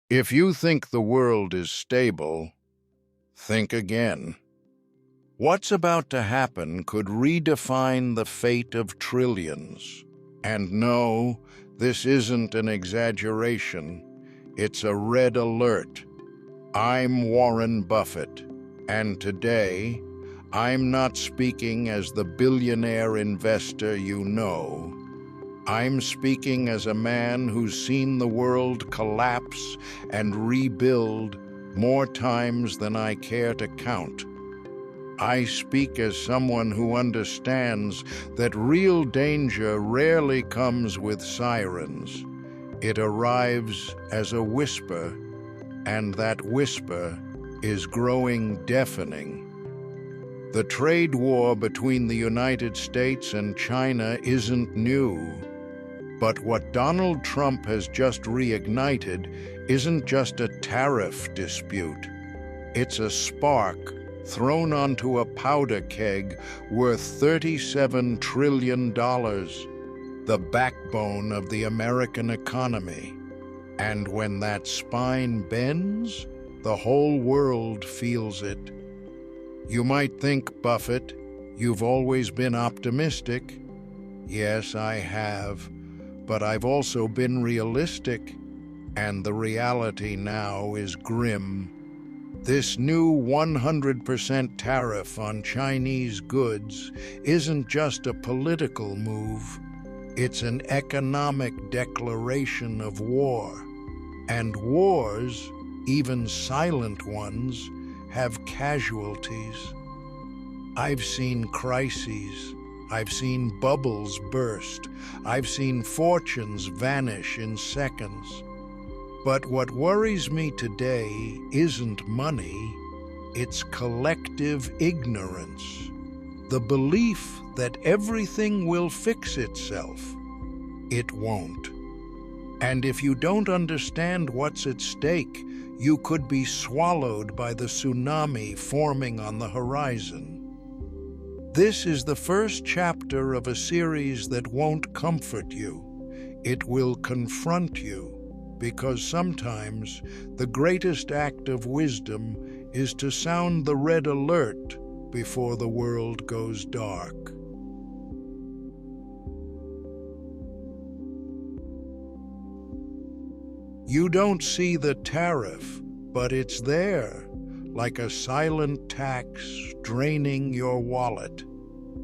If you think the world is stable, think again. What's about to happen could redefine the fate of trillions. And no, this isn't an exaggeration. It's a red alert. I'm Warren Buffett, and today, I'm not speaking as the billionaire investor you know. I'm speaking as a man who's seen the world collapse and rebuild more times than I care to count. I speak as someone who understands that real danger rarely comes with sirens. It arrives as a whisper, and that whisper is growing deafening. The trade war between the United States and China isn't new. But what Donald Trump has just reignited isn't just a tariff dispute. It's a spark thrown onto a powder keg worth $37 trillion, the backbone of the American economy. And when that spine bends, the whole world feels it. You might think, Buffett, you've always been optimistic. Yes, I have. But I've also been realistic, and the reality now is grim. This new 100% tariff on Chinese goods isn't just a political move, it's an economic declaration of war. And wars, even silent ones, have casualties. I've seen crises. I've seen bubbles burst. I've seen fortunes vanish in seconds. But what worries me today isn't money, it's collective ignorance. The belief that everything will fix itself. It won't. And if you don't understand what's at stake, you could be swallowed by the tsunami forming on the horizon. This is the first chapter of a series that won't comfort you. It will confront you, because sometimes the greatest act of wisdom is to sound the red alert before the world goes dark. You don't see the tariff, but it's there, like a silent tax draining your wallet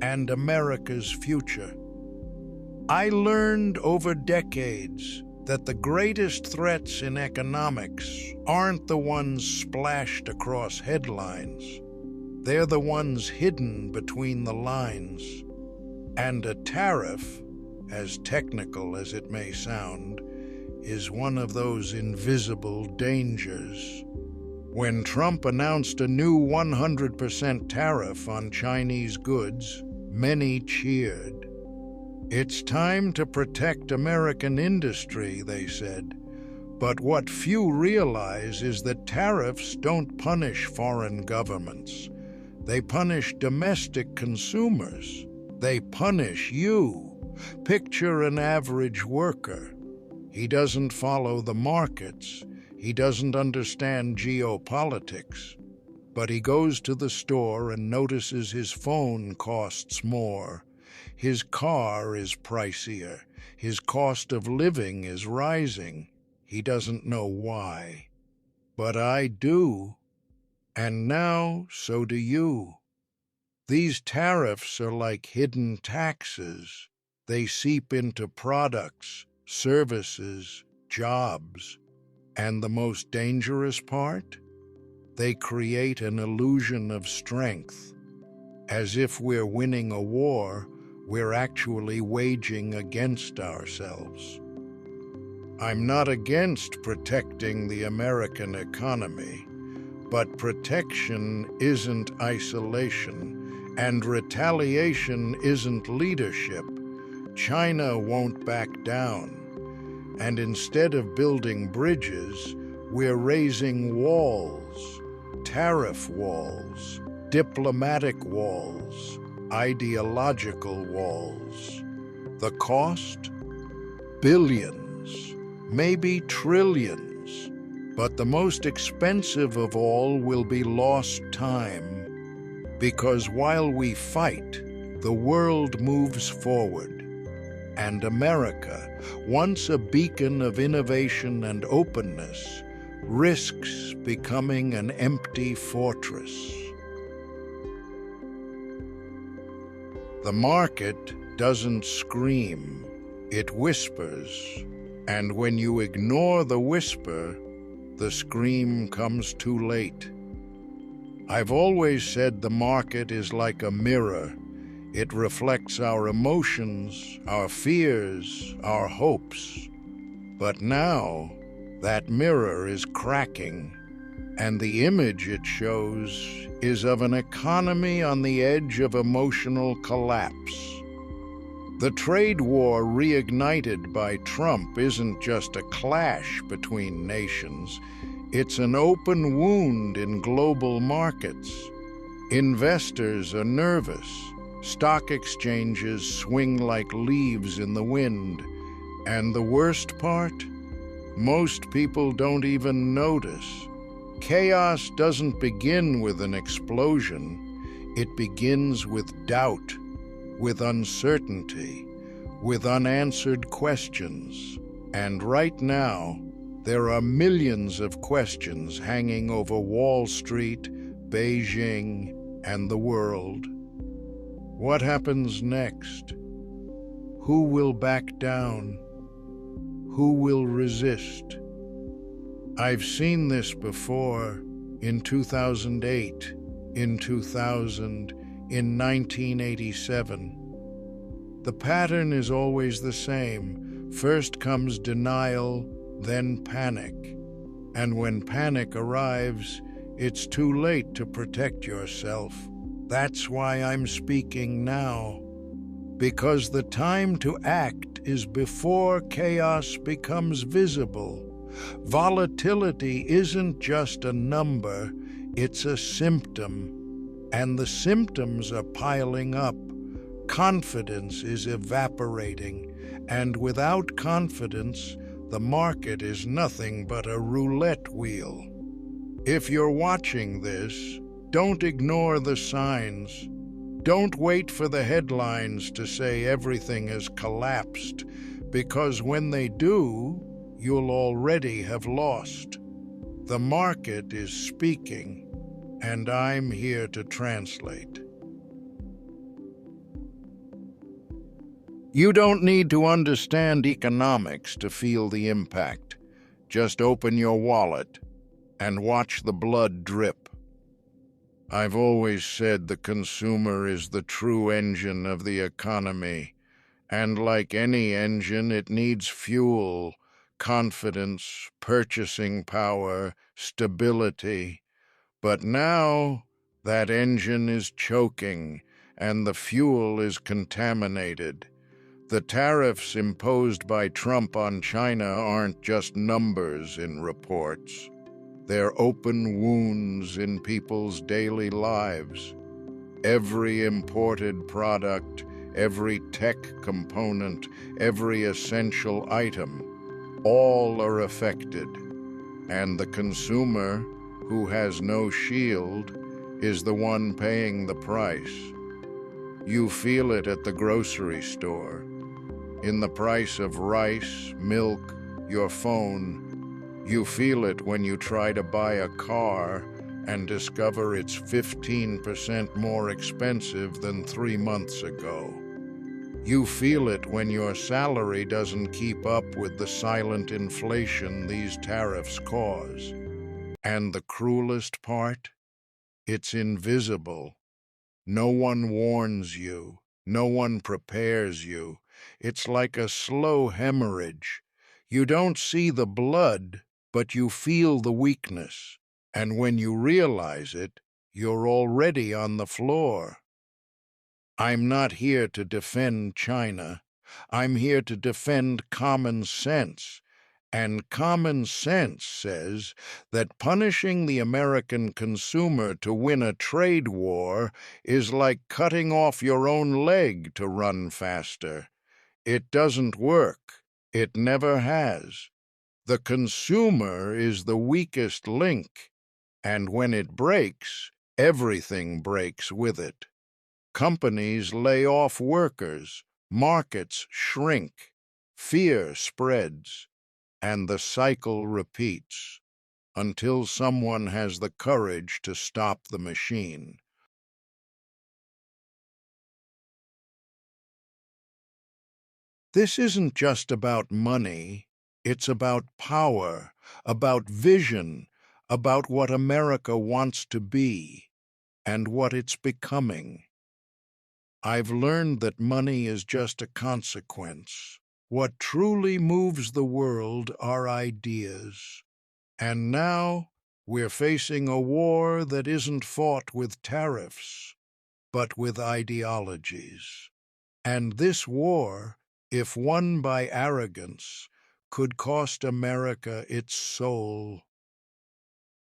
and America's future. I learned over decades that the greatest threats in economics aren't the ones splashed across headlines. They're the ones hidden between the lines. And a tariff, as technical as it may sound, is one of those invisible dangers. When Trump announced a new 100% tariff on Chinese goods, many cheered. It's time to protect American industry, they said. But what few realize is that tariffs don't punish foreign governments. They punish domestic consumers. They punish you. Picture an average worker. He doesn't follow the markets. He doesn't understand geopolitics. But he goes to the store and notices his phone costs more. His car is pricier. His cost of living is rising. He doesn't know why. But I do. And now, so do you. These tariffs are like hidden taxes. They seep into products, services, jobs. And the most dangerous part? They create an illusion of strength. As if we're winning a war, we're actually waging against ourselves. I'm not against protecting the American economy, but protection isn't isolation, and retaliation isn't leadership. China won't back down. And instead of building bridges, we're raising walls, tariff walls, diplomatic walls, ideological walls. The cost? Billions, maybe trillions. But the most expensive of all will be lost time, because while we fight, the world moves forward. And America, once a beacon of innovation and openness, risks becoming an empty fortress. The market doesn't scream, it whispers, and when you ignore the whisper, the scream comes too late. I've always said the market is like a mirror. It reflects our emotions, our fears, our hopes. But now, that mirror is cracking, and the image it shows is of an economy on the edge of emotional collapse. The trade war reignited by Trump isn't just a clash between nations, it's an open wound in global markets. Investors are nervous. Stock exchanges swing like leaves in the wind. And the worst part? Most people don't even notice. Chaos doesn't begin with an explosion. It begins with doubt, with uncertainty, with unanswered questions. And right now, there are millions of questions hanging over Wall Street, Beijing, and the world. What happens next? Who will back down? Who will resist? I've seen this before, in 2008, in 2000, in 1987. The pattern is always the same. First comes denial, then panic. And when panic arrives, it's too late to protect yourself. That's why I'm speaking now. Because the time to act is before chaos becomes visible. Volatility isn't just a number, it's a symptom. And the symptoms are piling up. Confidence is evaporating. And without confidence, the market is nothing but a roulette wheel. If you're watching this, don't ignore the signs. Don't wait for the headlines to say everything has collapsed, because when they do, you'll already have lost. The market is speaking, and I'm here to translate. You don't need to understand economics to feel the impact. Just open your wallet and watch the blood drip. I've always said the consumer is the true engine of the economy, and like any engine, it needs fuel, confidence, purchasing power, stability. But now, that engine is choking, and the fuel is contaminated. The tariffs imposed by Trump on China aren't just numbers in reports. They're open wounds in people's daily lives. Every imported product, every tech component, every essential item, all are affected. And the consumer, who has no shield, is the one paying the price. You feel it at the grocery store, in the price of rice, milk, your phone. You feel it when you try to buy a car and discover it's 15% more expensive than 3 months ago. You feel it when your salary doesn't keep up with the silent inflation these tariffs cause. And the cruelest part? It's invisible. No one warns you. No one prepares you. It's like a slow hemorrhage. You don't see the blood, but you feel the weakness. And when you realize it, you're already on the floor. I'm not here to defend China. I'm here to defend common sense. And common sense says that punishing the American consumer to win a trade war is like cutting off your own leg to run faster. It doesn't work. It never has. The consumer is the weakest link, and when it breaks, everything breaks with it. Companies lay off workers, markets shrink, fear spreads, and the cycle repeats until someone has the courage to stop the machine. This isn't just about money, it's about power, about vision, about what America wants to be and what it's becoming. I've learned that money is just a consequence. What truly moves the world are ideas. And now we're facing a war that isn't fought with tariffs, but with ideologies. And this war, if won by arrogance, could cost America its soul.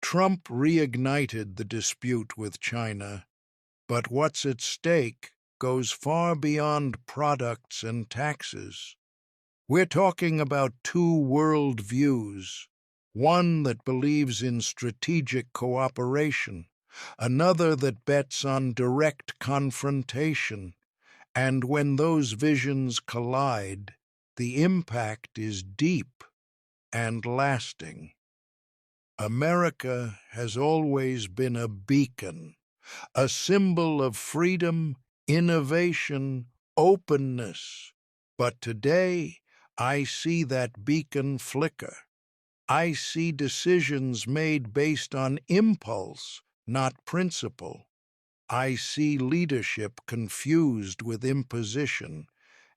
Trump reignited the dispute with China, but what's at stake goes far beyond products and taxes. We're talking about two world views, one that believes in strategic cooperation, another that bets on direct confrontation. And when those visions collide, the impact is deep and lasting. America has always been a beacon, a symbol of freedom, innovation, openness. But today, I see that beacon flicker. I see decisions made based on impulse, not principle. I see leadership confused with imposition,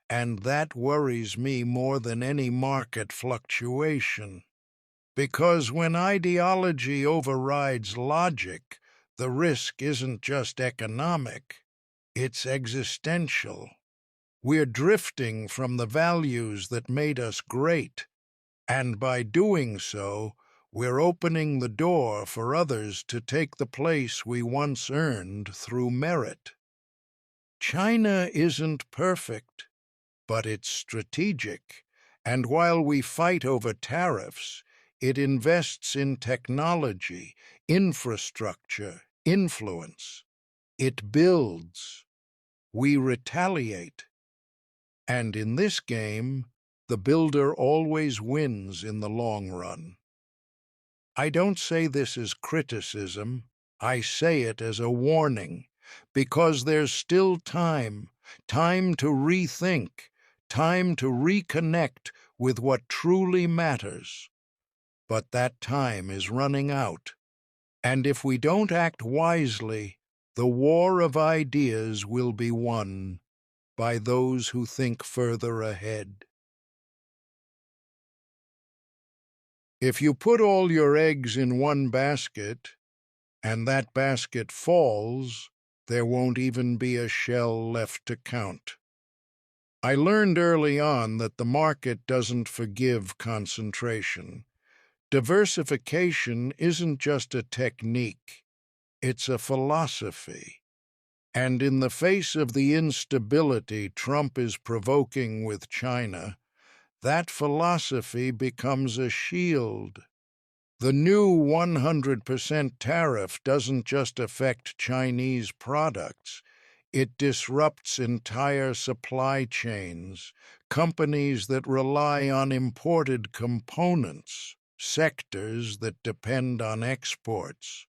and that worries me more than any market fluctuation. Because when ideology overrides logic, the risk isn't just economic, it's existential. We're drifting from the values that made us great, and by doing so, we're opening the door for others to take the place we once earned through merit. China isn't perfect, but it's strategic, and while we fight over tariffs, it invests in technology, infrastructure, influence. It builds. We retaliate. And in this game, the builder always wins in the long run. I don't say this as criticism, I say it as a warning, because there's still time to rethink, time to reconnect with what truly matters. But that time is running out, and if we don't act wisely, the war of ideas will be won by those who think further ahead. If you put all your eggs in one basket, and that basket falls, there won't even be a shell left to count. I learned early on that the market doesn't forgive concentration. Diversification isn't just a technique, it's a philosophy. And in the face of the instability Trump is provoking with China, that philosophy becomes a shield. The new 100% tariff doesn't just affect Chinese products. It disrupts entire supply chains, companies that rely on imported components, sectors that depend on exports.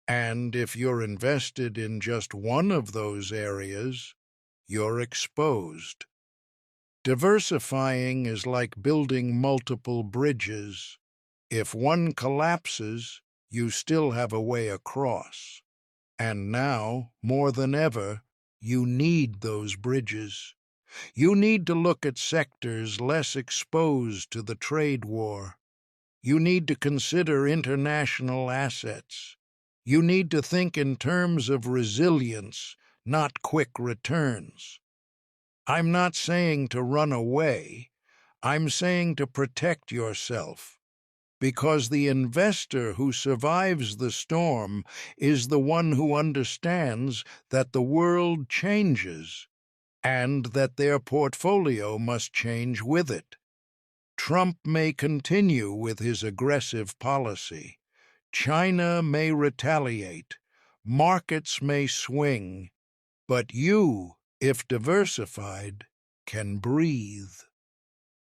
And if you're invested in just one of those areas, you're exposed. Diversifying is like building multiple bridges. If one collapses, you still have a way across. And now, more than ever, you need those bridges. You need to look at sectors less exposed to the trade war. You need to consider international assets. You need to think in terms of resilience, not quick returns. I'm not saying to run away. I'm saying to protect yourself. Because the investor who survives the storm is the one who understands that the world changes and that their portfolio must change with it. Trump may continue with his aggressive policy. China may retaliate. Markets may swing. But you, if diversified, can breathe.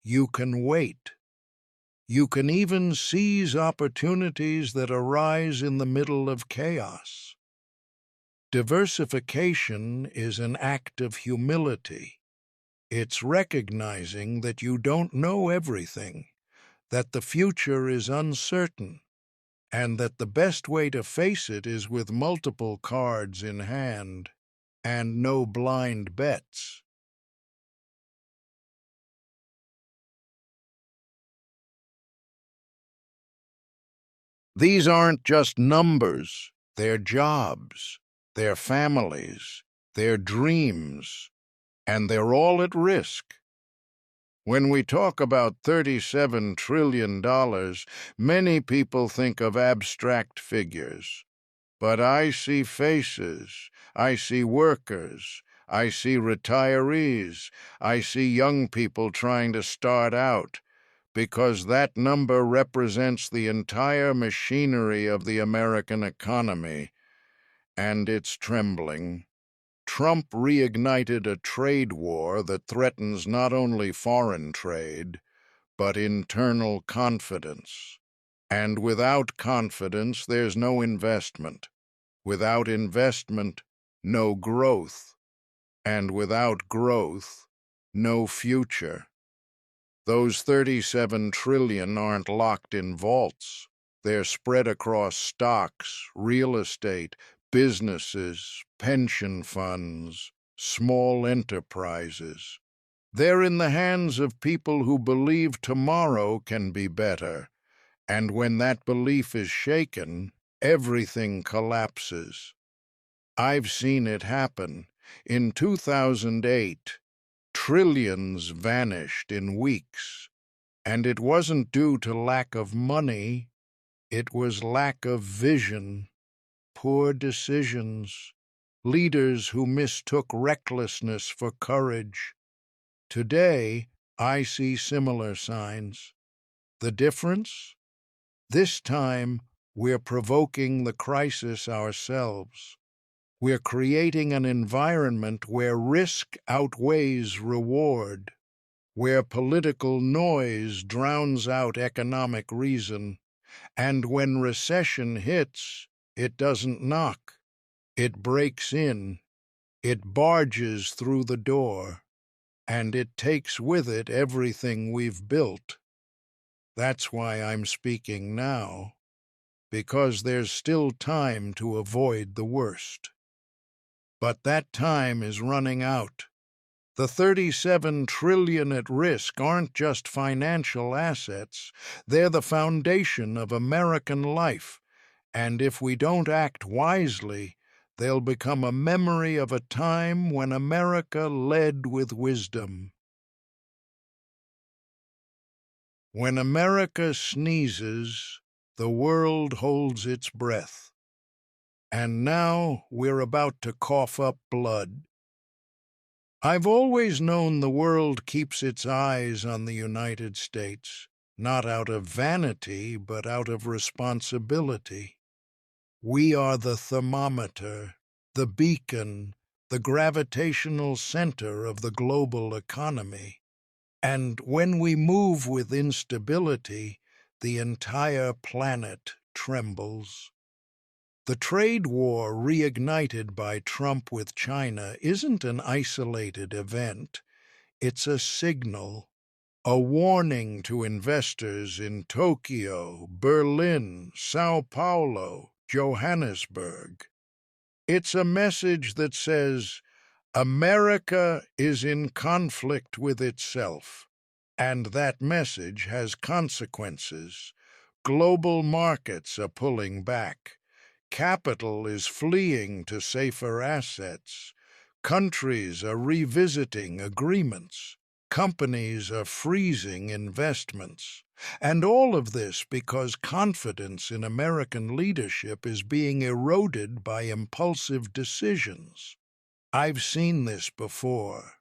You can wait. You can even seize opportunities that arise in the middle of chaos. Diversification is an act of humility. It's recognizing that you don't know everything, that the future is uncertain, and that the best way to face it is with multiple cards in hand and no blind bets. These aren't just numbers, they're jobs, they're families, they're dreams, and they're all at risk. When we talk about $37 trillion, many people think of abstract figures. But I see faces, I see workers, I see retirees, I see young people trying to start out, because that number represents the entire machinery of the American economy, and it's trembling. Trump reignited a trade war that threatens not only foreign trade, but internal confidence. And without confidence, there's no investment. Without investment, no growth. And without growth, no future. Those 37 trillion aren't locked in vaults. They're spread across stocks, real estate, businesses, pension funds, small enterprises. They're in the hands of people who believe tomorrow can be better. And when that belief is shaken, everything collapses. I've seen it happen. In 2008, trillions vanished in weeks. And it wasn't due to lack of money, it was lack of vision, poor decisions, leaders who mistook recklessness for courage. Today, I see similar signs. The difference? This time, we're provoking the crisis ourselves. We're creating an environment where risk outweighs reward, where political noise drowns out economic reason, and when recession hits, it doesn't knock, it breaks in, it barges through the door, and it takes with it everything we've built. That's why I'm speaking now, because there's still time to avoid the worst. But that time is running out. The 37 trillion at risk aren't just financial assets, they're the foundation of American life, and if we don't act wisely, they'll become a memory of a time when America led with wisdom. When America sneezes, the world holds its breath. And now we're about to cough up blood. I've always known the world keeps its eyes on the United States, not out of vanity, but out of responsibility. We are the thermometer, the beacon, the gravitational center of the global economy. And when we move with instability, the entire planet trembles. The trade war reignited by Trump with China isn't an isolated event. It's a signal, a warning to investors in Tokyo, Berlin, Sao Paulo, Johannesburg. It's a message that says, America is in conflict with itself, and that message has consequences. Global markets are pulling back. Capital is fleeing to safer assets. Countries are revisiting agreements. Companies are freezing investments. And all of this because confidence in American leadership is being eroded by impulsive decisions. I've seen this before.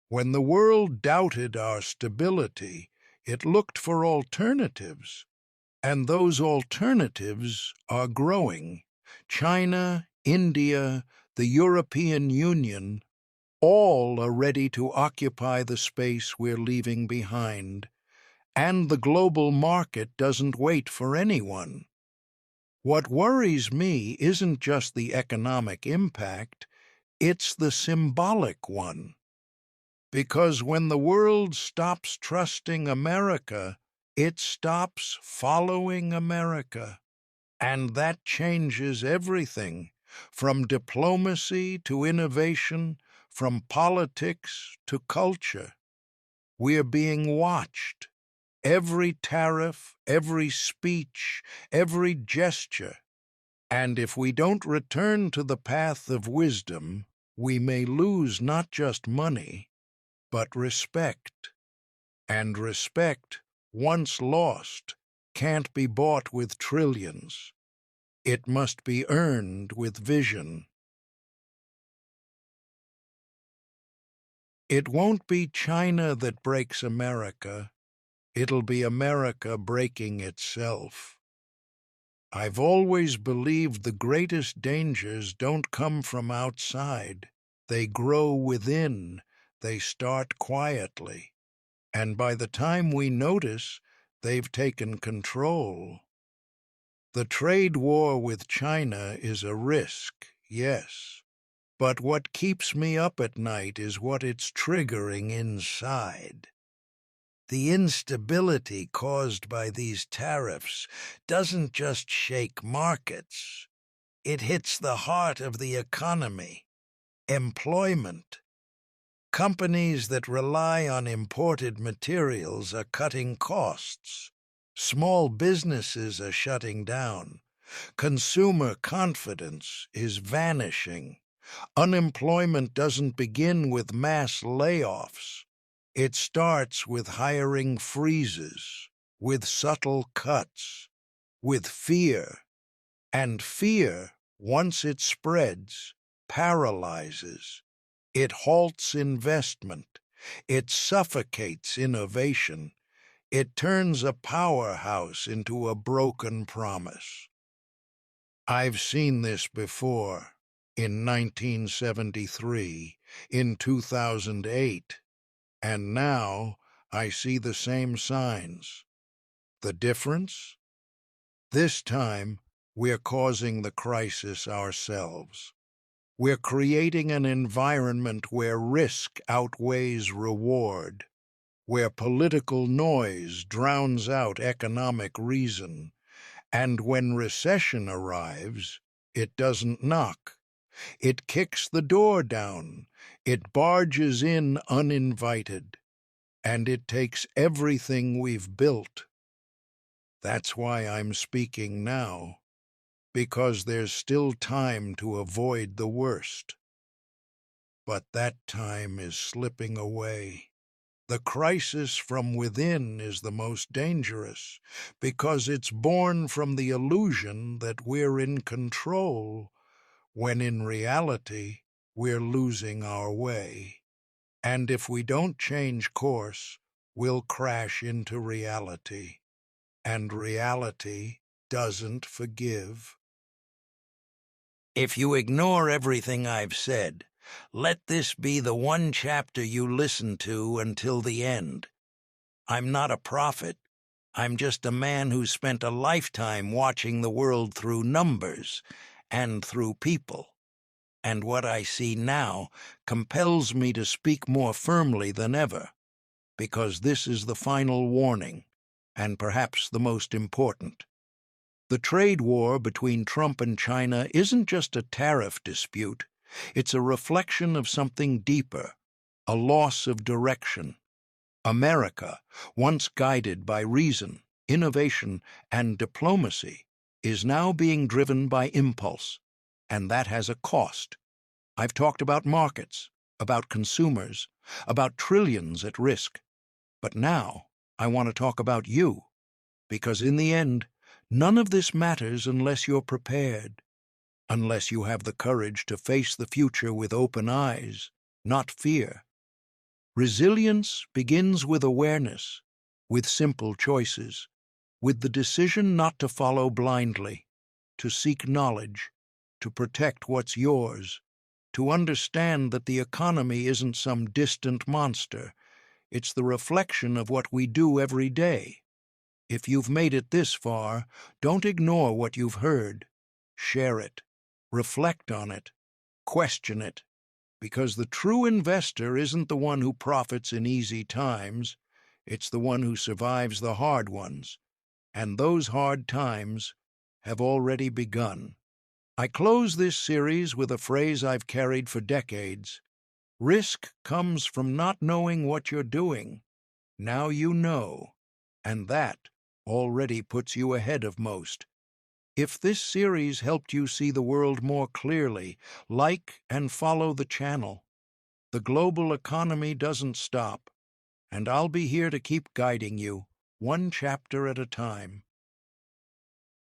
When the world doubted our stability, It looked for alternatives, and those alternatives are growing. China, India, the European Union, all are ready to occupy the space we're leaving behind, and the global market doesn't wait for anyone. What worries me isn't just the economic impact, it's the symbolic one. Because when the world stops trusting America, it stops following America. And that changes everything, from diplomacy to innovation, from politics to culture. We're being watched. Every tariff, every speech, every gesture. And if we don't return to the path of wisdom, we may lose not just money, but respect. And respect, once lost, can't be bought with trillions. It must be earned with vision. It won't be China that breaks America. It'll be America breaking itself. I've always believed the greatest dangers don't come from outside. They grow within. They start quietly. And by the time we notice, they've taken control. The trade war with China is a risk, yes. But what keeps me up at night is what it's triggering inside. The instability caused by these tariffs doesn't just shake markets. It hits the heart of the economy, employment. Companies that rely on imported materials are cutting costs. Small businesses are shutting down. Consumer confidence is vanishing. Unemployment doesn't begin with mass layoffs. It starts with hiring freezes, with subtle cuts, with fear. And fear, once it spreads, paralyzes. It halts investment. It suffocates innovation. It turns a powerhouse into a broken promise. I've seen this before, in 1973, in 2008, and now I see the same signs. The difference? This time, we're causing the crisis ourselves. We're creating an environment where risk outweighs reward, where political noise drowns out economic reason, and when recession arrives, it doesn't knock. It kicks the door down, it barges in uninvited, and it takes everything we've built. That's why I'm speaking now, because there's still time to avoid the worst. But that time is slipping away. The crisis from within is the most dangerous, because it's born from the illusion that we're in control, when in reality, we're losing our way. And if we don't change course, we'll crash into reality. And reality doesn't forgive. If you ignore everything I've said, let this be the one chapter you listen to until the end. I'm not a prophet. I'm just a man who spent a lifetime watching the world through numbers and through people. And what I see now compels me to speak more firmly than ever, because this is the final warning, and perhaps the most important. The trade war between Trump and China isn't just a tariff dispute. It's a reflection of something deeper, a loss of direction. America, once guided by reason, innovation, and diplomacy, is now being driven by impulse, and that has a cost. I've talked about markets, about consumers, about trillions at risk. But now I want to talk about you, because in the end, none of this matters unless you're prepared, unless you have the courage to face the future with open eyes, not fear. Resilience begins with awareness, with simple choices, with the decision not to follow blindly, to seek knowledge, to protect what's yours, to understand that the economy isn't some distant monster. It's the reflection of what we do every day. If you've made it this far, don't ignore what you've heard. Share it. Reflect on it. Question it. Because the true investor isn't the one who profits in easy times. It's the one who survives the hard ones. And those hard times have already begun. I close this series with a phrase I've carried for decades. Risk comes from not knowing what you're doing. Now you know, and that already puts you ahead of most. If this series helped you see the world more clearly, like and follow the channel. The global economy doesn't stop, and I'll be here to keep guiding you, one chapter at a time.